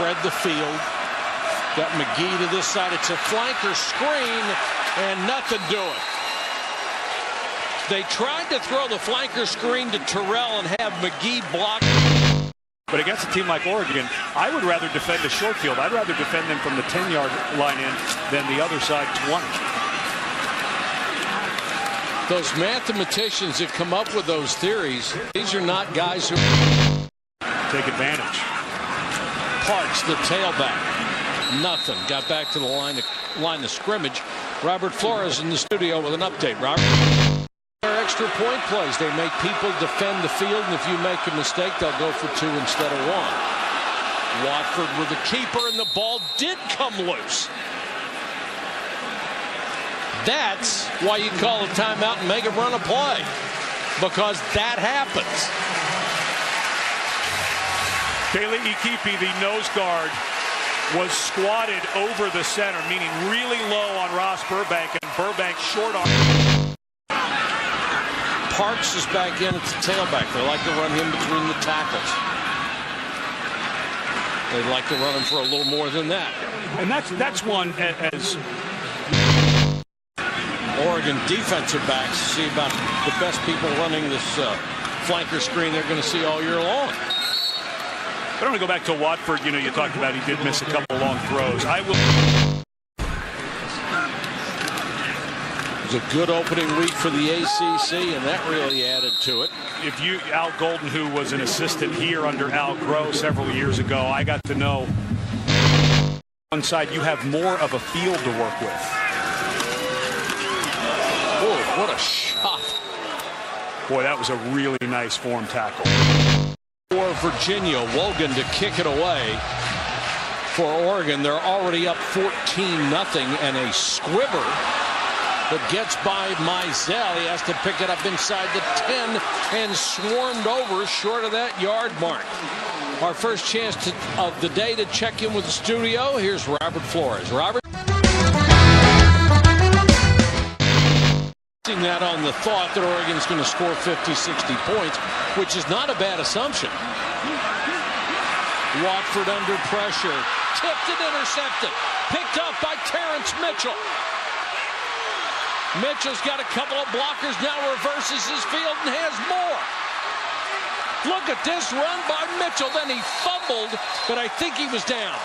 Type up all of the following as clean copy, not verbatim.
spread the field. Got McGee to this side. It's a flanker screen, and nothing doing. They tried to throw the flanker screen to Terrell and have McGee block. But against a team like Oregon, I would rather defend a short field. I'd rather defend them from the 10-yard line in than the other side 20. Those mathematicians that come up with those theories, these are not guys who take advantage. Parks, the tailback. Nothing. Got back to the line of scrimmage. Robert Flores in the studio with an update. Robert. Extra point plays. They make people defend the field, and if you make a mistake, they'll go for 2 instead of 1. Watford with the keeper, and the ball did come loose. That's why you call a timeout and make it run a play, because that happens. Kayla Ikipi, the nose guard, was squatted over the center, meaning really low on Ross Burbank, and Burbank short on. Parks is back in at the tailback. They like to run him between the tackles. They'd like to run him for a little more than that. And that's one as Oregon defensive backs see about the best people running this flanker screen they're going to see all year long. But I want to go back to Watford. You know, you talked about he did miss a couple long throws. It was a good opening week for the ACC, and that really added to it. If Al Golden, who was an assistant here under Al Groh several years ago, I got to know one side you have more of a field to work with. Oh, what a shot. Boy, that was a really nice form tackle. For Virginia, Wogan to kick it away. For Oregon, they're already up 14-0, and a squibber that gets by Mizell. He has to pick it up inside the 10 and swarmed over short of that yard mark. Our first chance of the day to check in with the studio. Here's Robert Flores. Robert? That on the thought that Oregon's going to score 50, 60 points, which is not a bad assumption. Watford under pressure. Tipped and intercepted. Picked up by Terrence Mitchell. Mitchell's got a couple of blockers, now reverses his field and has more. Look at this run by Mitchell. Then he fumbled, but I think he was down.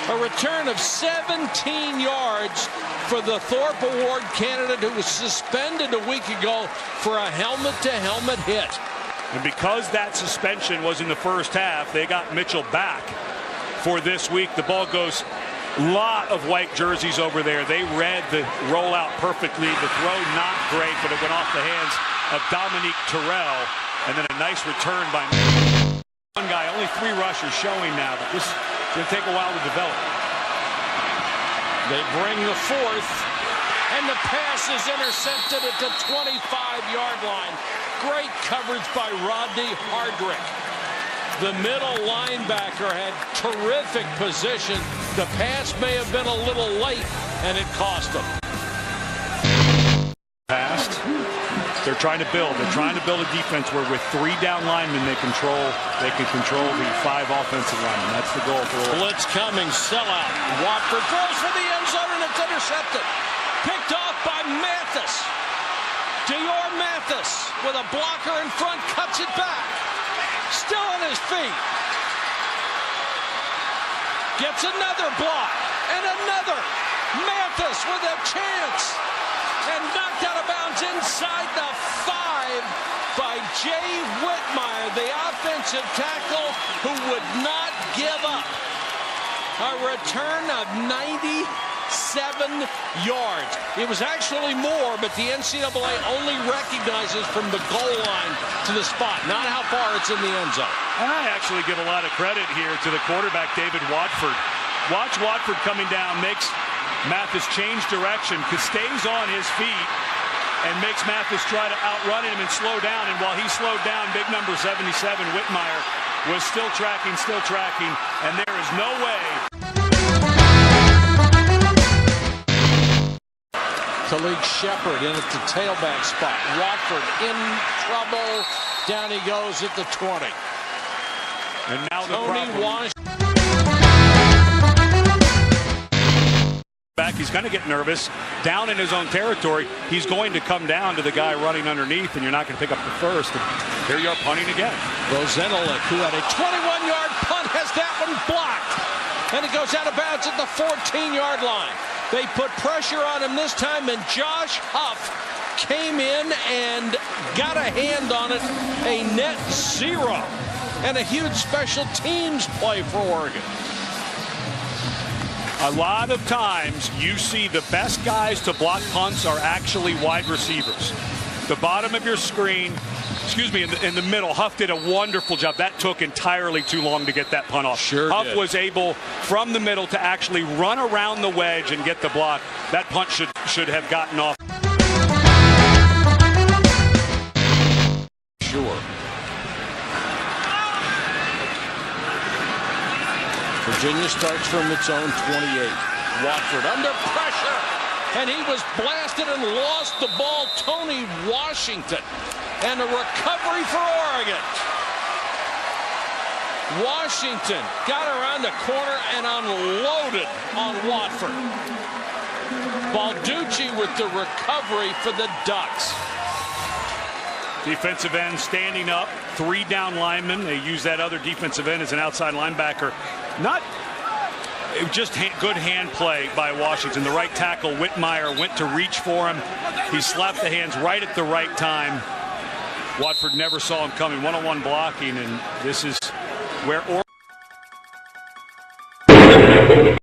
A return of 17 yards for the Thorpe Award candidate who was suspended a week ago for a helmet-to-helmet hit. And because that suspension was in the first half, they got Mitchell back for this week. The ball goes lot of white jerseys over there. They read the rollout perfectly. The throw not great, but it went off the hands of Dominique Terrell. And then a nice return by one guy. Only 3 rushers showing now, but this is going to take a while to develop. They bring the 4th, and the pass is intercepted at the 25-yard line. Great coverage by Rodney Hardrick. The middle linebacker had terrific position. The pass may have been a little late, and it cost them. Passed. They're trying to build. They're trying to build a defense where with 3 down linemen they can control the 5 offensive linemen. That's the goal for Oregon. Blitz coming, sellout. Watford throws for the end zone, and it's intercepted. Picked off by Mathis. Dior Mathis with a blocker in front, cuts it back. Still on his feet. Gets another block and another. Mathis with a chance and knocked out of bounds inside the 5 by Jay Whitmire, the offensive tackle who would not give up. A return of 97 yards. It was actually more, but the NCAA only recognizes from the goal line to the spot, not how far it's in the end zone. I actually give a lot of credit here to the quarterback, David Watford. Watch Watford coming down, makes Mathis change direction, stays on his feet, and makes Mathis try to outrun him and slow down. And while he slowed down, big number 77, Whitmire, was still tracking, and there is no way. Khalid Shepard in at the tailback spot. Watford in trouble. Down he goes at the 20. And now the Tony problem. Washington. Back, he's going to get nervous. Down in his own territory, he's going to come down to the guy running underneath, and you're not going to pick up the first. And here you are punting again. Rosenelick, who had a 21-yard punt, has that one blocked. And it goes out of bounds at the 14-yard line. They put pressure on him this time, and Josh Huff came in and got a hand on it. A net zero. And a huge special teams play for Oregon. A lot of times you see the best guys to block punts are actually wide receivers. The bottom of your screen, in the middle, Huff did a wonderful job. That took entirely too long to get that punt off. Sure Huff did. was able, from the middle, to actually run around the wedge and get the block. That punt should have gotten off. Sure. Virginia starts from its own 28. Watford under pressure, and he was blasted and lost the ball. Tony Washington, and a recovery for Oregon. Washington got around the corner and unloaded on Watford. Balducci with the recovery for the Ducks. Defensive end standing up, 3 down linemen. They use that other defensive end as an outside linebacker. Just good hand play by Washington. The right tackle, Whitmire, went to reach for him. He slapped the hands right at the right time. Watford never saw him coming. One-on-one blocking, and this is where Oregon